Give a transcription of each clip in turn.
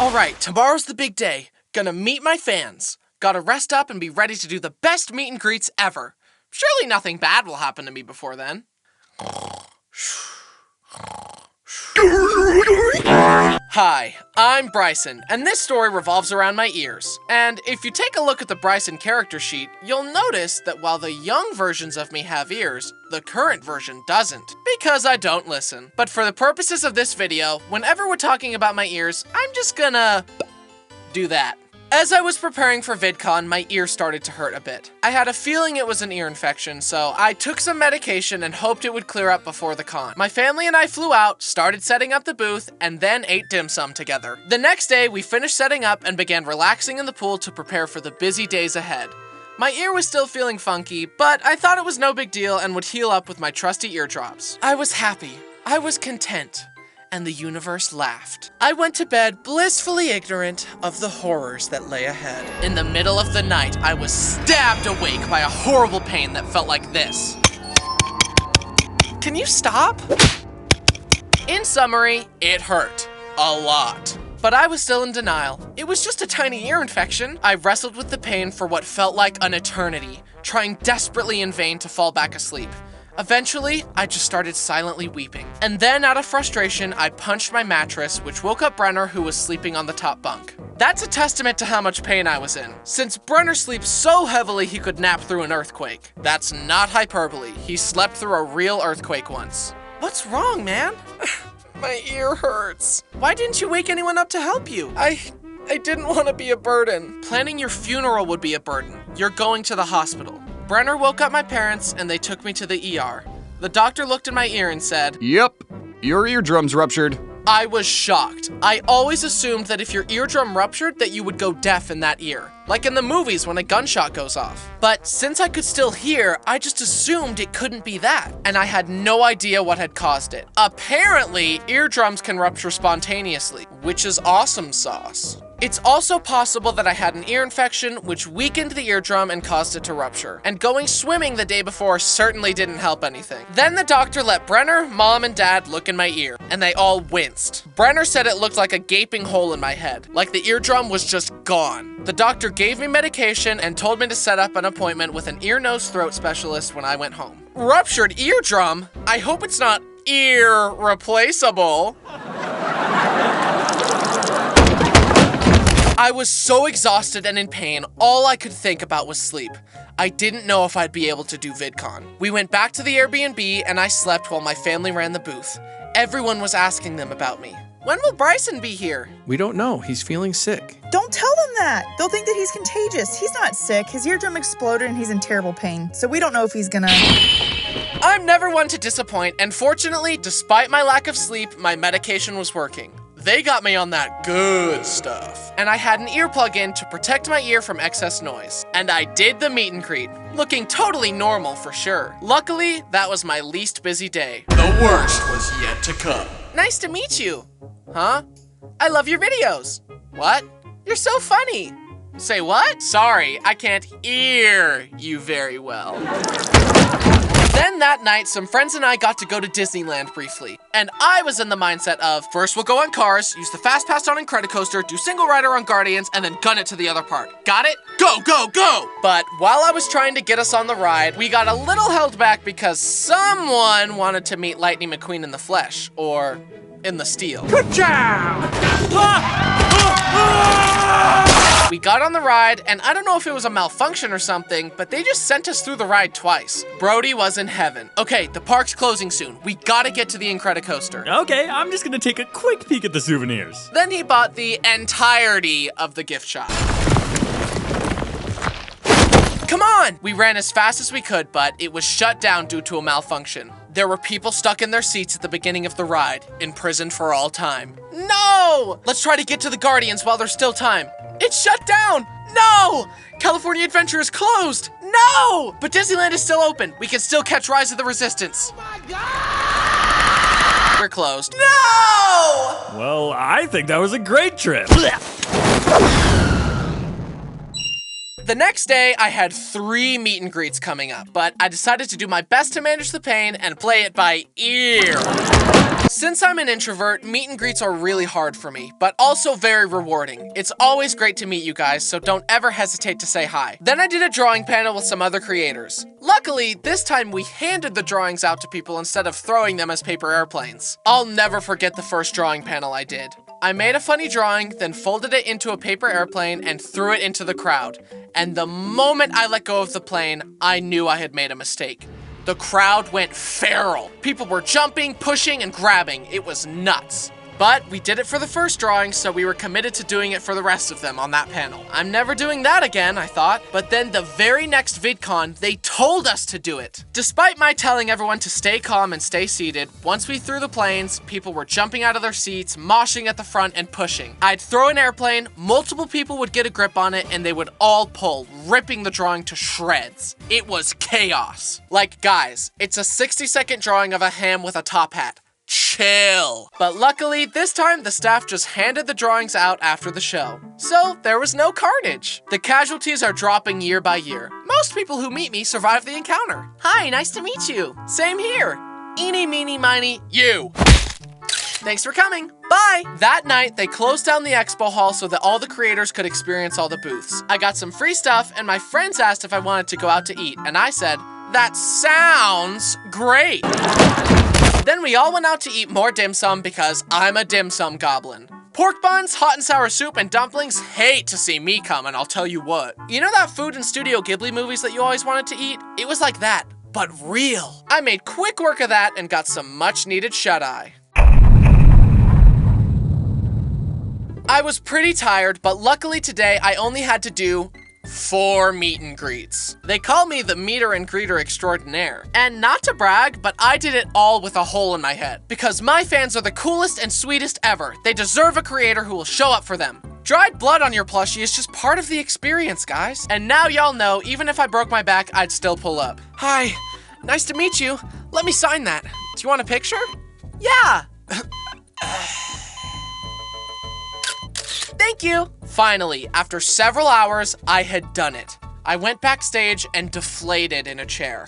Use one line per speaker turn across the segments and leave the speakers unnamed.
Alright, tomorrow's the big day. Gonna meet my fans. Gotta rest up and be ready to do the best meet and greets ever. Surely nothing bad will happen to me before then. Hi, I'm Bryson, and this story revolves around my ears. And if you take a look at the Bryson character sheet, you'll notice that while the young versions of me have ears, the current version doesn't, because I don't listen. But for the purposes of this video, whenever we're talking about my ears, I'm just gonna do that. As I was preparing for VidCon, my ear started to hurt a bit. I had a feeling it was an ear infection, so I took some medication and hoped it would clear up before the con. My family and I flew out, started setting up the booth, and then ate dim sum together. The next day, we finished setting up and began relaxing in the pool to prepare for the busy days ahead. My ear was still feeling funky, but I thought it was no big deal and would heal up with my trusty eardrops. I was happy. I was content. And the universe laughed. I went to bed blissfully ignorant of the horrors that lay ahead. In the middle of the night, I was stabbed awake by a horrible pain that felt like this. Can you stop? In summary, it hurt. A lot. But I was still in denial. It was just a tiny ear infection. I wrestled with the pain for what felt like an eternity, trying desperately in vain to fall back asleep. Eventually, I just started silently weeping. And then, out of frustration, I punched my mattress, which woke up Brenner, who was sleeping on the top bunk. That's a testament to how much pain I was in, since Brenner sleeps so heavily he could nap through an earthquake. That's not hyperbole. He slept through a real earthquake once. What's wrong, man? My ear hurts. Why didn't you wake anyone up to help you? I didn't want to be a burden. Planning your funeral would be a burden. You're going to the hospital. Brenner woke up my parents and they took me to the ER. The doctor looked in my ear and said,
"Yep, your eardrum's ruptured."
I was shocked. I always assumed that if your eardrum ruptured that you would go deaf in that ear. Like in the movies when a gunshot goes off. But since I could still hear, I just assumed it couldn't be that. And I had no idea what had caused it. Apparently, eardrums can rupture spontaneously, which is awesome sauce. It's also possible that I had an ear infection, which weakened the eardrum and caused it to rupture. And going swimming the day before certainly didn't help anything. Then the doctor let Brenner, Mom, and Dad look in my ear, and they all winced. Brenner said it looked like a gaping hole in my head, like the eardrum was just gone. The doctor gave me medication and told me to set up an appointment with an ear, nose, throat specialist when I went home. Ruptured eardrum? I hope it's not ear replaceable. I was so exhausted and in pain, all I could think about was sleep. I didn't know if I'd be able to do VidCon. We went back to the Airbnb and I slept while my family ran the booth. Everyone was asking them about me. When will Bryson be here?
We don't know. He's feeling sick.
Don't tell them that. They'll think that he's contagious. He's not sick. His eardrum exploded and he's in terrible pain. So we don't know if he's gonna...
I'm never one to disappoint, and fortunately, despite my lack of sleep, my medication was working. They got me on that good stuff. And I had an earplug in to protect my ear from excess noise. And I did the meet and greet, looking totally normal for sure. Luckily, that was my least busy day.
The worst was yet to come.
Nice to meet you. Huh? I love your videos. What? You're so funny. Say what? Sorry, I can't hear you very well. Then that night, some friends and I got to go to Disneyland briefly. And I was in the mindset of, first we'll go on Cars, use the Fast Pass on Incredicoaster, do Single Rider on Guardians, and then gun it to the other part. Got it? Go, go, go! But while I was trying to get us on the ride, we got a little held back because someone wanted to meet Lightning McQueen in the flesh, or in the steel.
Good job!
We got on the ride, and I don't know if it was a malfunction or something, but they just sent us through the ride twice. Brody was in heaven. Okay, the park's closing soon. We gotta get to the Incredicoaster.
Okay, I'm just gonna take a quick peek at the souvenirs.
Then he bought the entirety of the gift shop. Come on! We ran as fast as we could, but it was shut down due to a malfunction. There were people stuck in their seats at the beginning of the ride, imprisoned for all time. No! Let's try to get to the Guardians while there's still time. It's shut down! No! California Adventure is closed! No! But Disneyland is still open. We can still catch Rise of the Resistance. Oh my God! We're closed. No!
Well, I think that was a great trip.
The next day, I had 3 meet and greets coming up, but I decided to do my best to manage the pain and play it by ear. Since I'm an introvert, meet and greets are really hard for me, but also very rewarding. It's always great to meet you guys, so don't ever hesitate to say hi. Then I did a drawing panel with some other creators. Luckily, this time we handed the drawings out to people instead of throwing them as paper airplanes. I'll never forget the first drawing panel I did. I made a funny drawing, then folded it into a paper airplane and threw it into the crowd. And the moment I let go of the plane, I knew I had made a mistake. The crowd went feral. People were jumping, pushing, and grabbing. It was nuts. But we did it for the first drawing, so we were committed to doing it for the rest of them on that panel. I'm never doing that again, I thought. But then the very next VidCon, they told us to do it. Despite my telling everyone to stay calm and stay seated, once we threw the planes, people were jumping out of their seats, moshing at the front, and pushing. I'd throw an airplane, multiple people would get a grip on it, and they would all pull, ripping the drawing to shreds. It was chaos. Like, guys, it's a 60-second drawing of a ham with a top hat. Chill. But luckily, this time the staff just handed the drawings out after the show. So there was no carnage. The casualties are dropping year by year. Most people who meet me survive the encounter. Hi, nice to meet you. Same here. Eeny, meeny, miny, you. Thanks for coming. Bye. That night, they closed down the expo hall so that all the creators could experience all the booths. I got some free stuff, and my friends asked if I wanted to go out to eat, and I said, that sounds great. Then we all went out to eat more dim sum because I'm a dim sum goblin. Pork buns, hot and sour soup, and dumplings hate to see me come, and I'll tell you what. You know that food in Studio Ghibli movies that you always wanted to eat? It was like that, but real. I made quick work of that and got some much needed shut-eye. I was pretty tired, but luckily today I only had to do 4 meet and greets. They call me the meter and greeter extraordinaire. And not to brag, but I did it all with a hole in my head. Because my fans are the coolest and sweetest ever. They deserve a creator who will show up for them. Dried blood on your plushie is just part of the experience, guys. And now y'all know, even if I broke my back, I'd still pull up. Hi, nice to meet you. Let me sign that. Do you want a picture? Yeah. Thank you. Finally, after several hours, I had done it. I went backstage and deflated in a chair.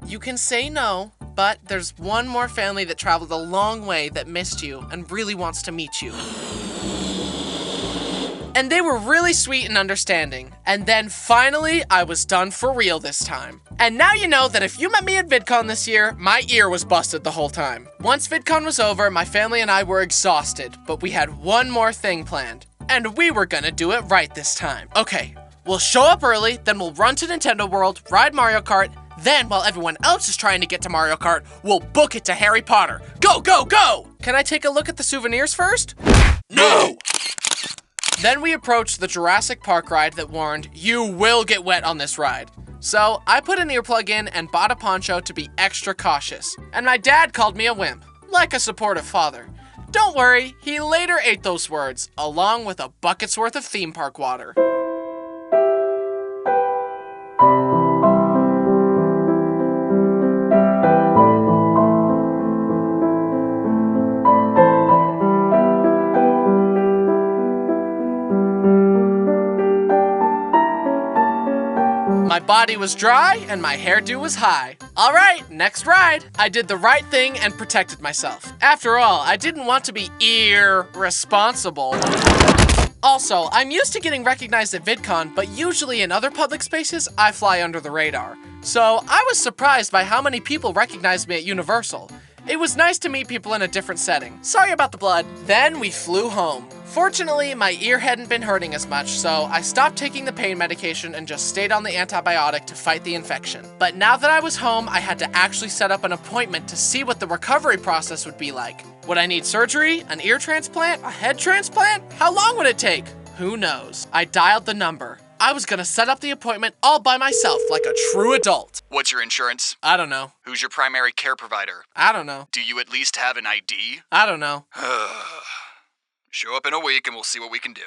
You can say no, but there's one more family that traveled a long way that missed you and really wants to meet you. And they were really sweet and understanding. And then finally, I was done for real this time. And now you know that if you met me at VidCon this year, my ear was busted the whole time. Once VidCon was over, my family and I were exhausted, but we had one more thing planned. And we were gonna do it right this time. Okay, we'll show up early, then we'll run to Nintendo World, ride Mario Kart, then while everyone else is trying to get to Mario Kart, we'll book it to Harry Potter. Go, go, go! Can I take a look at the souvenirs first?
No!
Then we approached the Jurassic Park ride that warned, you will get wet on this ride. So I put an earplug in and bought a poncho to be extra cautious. And my dad called me a wimp, like a supportive father. Don't worry, he later ate those words, along with a bucket's worth of theme park water. My body was dry and my hairdo was high. All right, next ride. I did the right thing and protected myself. After all, I didn't want to be irresponsible. Also, I'm used to getting recognized at VidCon, but usually in other public spaces, I fly under the radar. So I was surprised by how many people recognized me at Universal. It was nice to meet people in a different setting. Sorry about the blood. Then we flew home. Fortunately, my ear hadn't been hurting as much, so I stopped taking the pain medication and just stayed on the antibiotic to fight the infection. But now that I was home, I had to actually set up an appointment to see what the recovery process would be like. Would I need surgery, an ear transplant, a head transplant? How long would it take? Who knows? I dialed the number. I was gonna set up the appointment all by myself like a true adult.
What's your insurance?
I don't know.
Who's your primary care provider?
I don't know.
Do you at least have an ID?
I don't know.
Show up in a week and we'll see what we can do.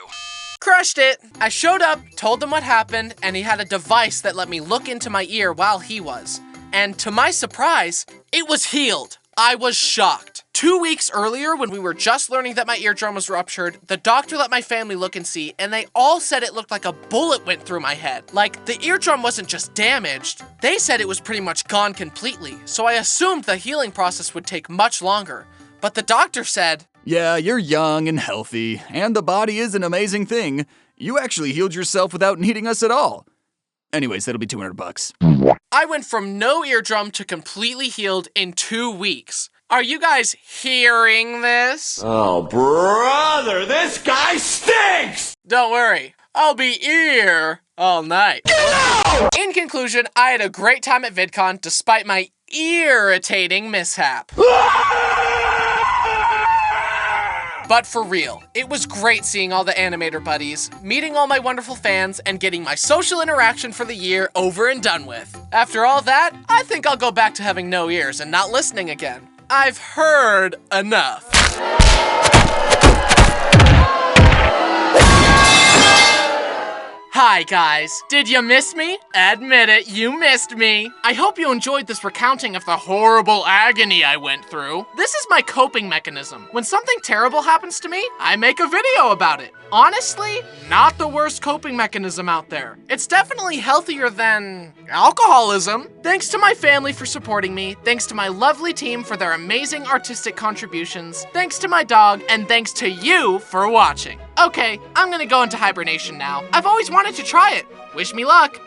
Crushed it. I showed up, told him what happened, and he had a device that let me look into my ear while he was. And to my surprise, it was healed. I was shocked. 2 weeks earlier, when we were just learning that my eardrum was ruptured, the doctor let my family look and see, and they all said it looked like a bullet went through my head. Like, the eardrum wasn't just damaged, they said it was pretty much gone completely, so I assumed the healing process would take much longer. But the doctor said,
"Yeah, you're young and healthy, and the body is an amazing thing. You actually healed yourself without needing us at all. Anyways, that'll be $200.
I went from no eardrum to completely healed in 2 weeks. Are you guys hearing this?
Oh, brother, this guy stinks!
Don't worry, I'll be ear all night. In conclusion, I had a great time at VidCon despite my irritating mishap. But for real, it was great seeing all the animator buddies, meeting all my wonderful fans, and getting my social interaction for the year over and done with. After all that, I think I'll go back to having no ears and not listening again. I've heard enough. Hi guys, did you miss me? Admit it, you missed me. I hope you enjoyed this recounting of the horrible agony I went through. This is my coping mechanism. When something terrible happens to me, I make a video about it. Honestly, not the worst coping mechanism out there. It's definitely healthier than alcoholism. Thanks to my family for supporting me, thanks to my lovely team for their amazing artistic contributions, thanks to my dog, and thanks to you for watching. Okay, I'm gonna go into hibernation now. I've always wanted to try it. Wish me luck.